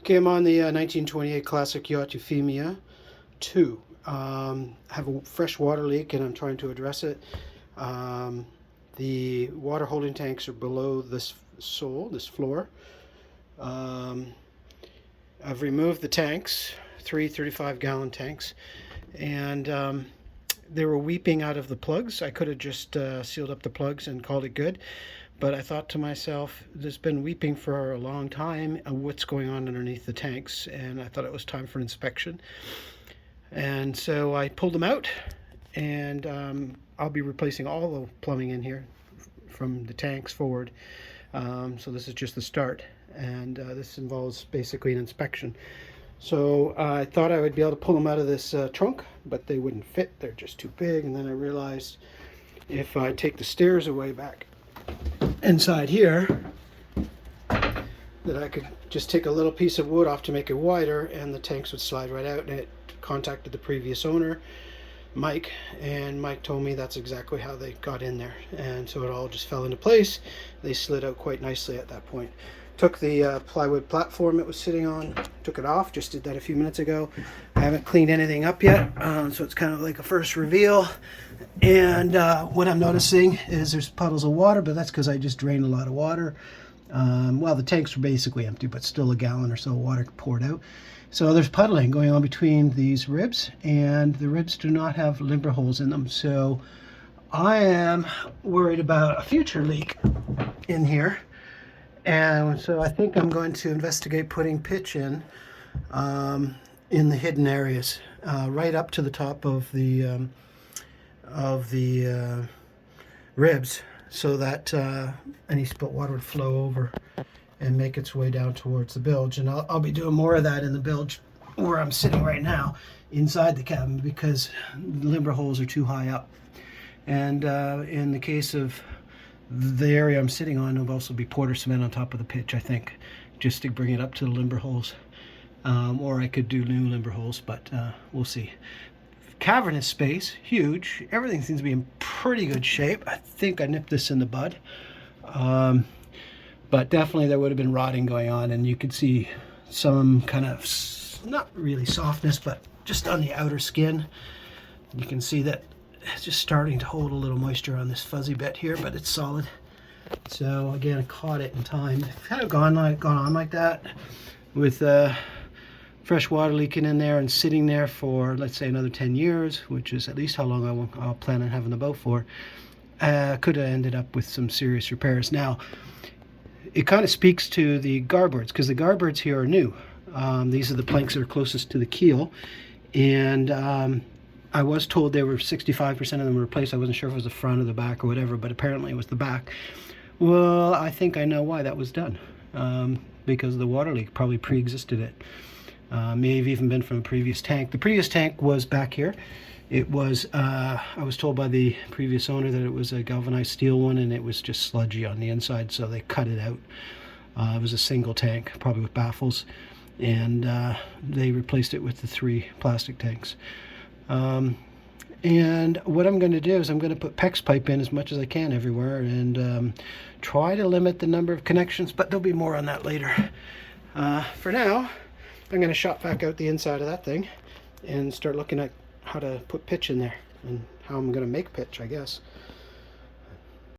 Okay, I'm on the 1928 classic yacht Euphemia 2. Have a fresh water leak and I'm trying to address it. The water holding tanks are below this this floor. Um, I've removed the tanks, three 35-gallon tanks, and they were weeping out of the plugs. I could have just sealed up the plugs and called it good. But I thought to myself, there's been weeping for a long time. What's going on underneath the tanks? And I thought it was time for an inspection. And so I pulled them out, and I'll be replacing all the plumbing in here from the tanks forward. So this is just the start, and this involves basically an inspection. So I thought I would be able to pull them out of this trunk, but they wouldn't fit. They're just too big. And then I realized if I take the stairs away back inside here, that I could just take a little piece of wood off to make it wider, and the tanks would slide right out. And it contacted the previous owner, Mike, and Mike told me that's exactly how they got in there. And so it all just fell into place. They slid out quite nicely at that point. Took the plywood platform it was sitting on, took it off, just did that a few minutes ago. I haven't cleaned anything up yet, so it's kind of like a first reveal. And what I'm noticing is there's puddles of water, but that's because I just drained a lot of water. Well, the tanks were basically empty, but still a gallon or so of water poured out. So there's puddling going on between these ribs, and the ribs do not have limber holes in them. So I am worried about a future leak in here. And so I think I'm going to investigate putting pitch in the hidden areas, right up to the top of the ribs, so that any spilt water would flow over and make its way down towards the bilge. And I'll be doing more of that in the bilge where I'm sitting right now, inside the cabin, because the limber holes are too high up. And in the case of the area I'm sitting on, will also be Porter cement on top of the pitch, I think, just to bring it up to the limber holes. Or I could do new limber holes, but we'll see. Cavernous space, huge. Everything seems to be in pretty good shape. I think I nipped this in the bud. But definitely there would have been rotting going on, and you could see some kind of, not really softness, but just on the outer skin. You can see that it's just starting to hold a little moisture on this fuzzy bit here, but it's solid. So again, I caught it in time. It's kind of gone on like that, with fresh water leaking in there and sitting there for, let's say, another 10 years, which is at least how long I'll plan on having the boat for. Could have ended up with some serious repairs. Now, it kind of speaks to the garboards, because the garboards here are new. These are the planks that are closest to the keel, and I was told they were 65% of them were replaced. I wasn't sure if it was the front or the back or whatever, but apparently it was the back. Well, I think I know why that was done, because the water leak probably pre-existed it. May have even been from a previous tank. The previous tank was back here. It was, I was told by the previous owner that it was a galvanized steel one, and it was just sludgy on the inside, so they cut it out. It was a single tank, probably with baffles, and they replaced it with the 3 plastic tanks. And what I'm going to do is I'm going to put PEX pipe in as much as I can everywhere, and try to limit the number of connections, but there'll be more on that later. For now, I'm going to shop back out the inside of that thing and start looking at how to put pitch in there and how I'm going to make pitch, I guess.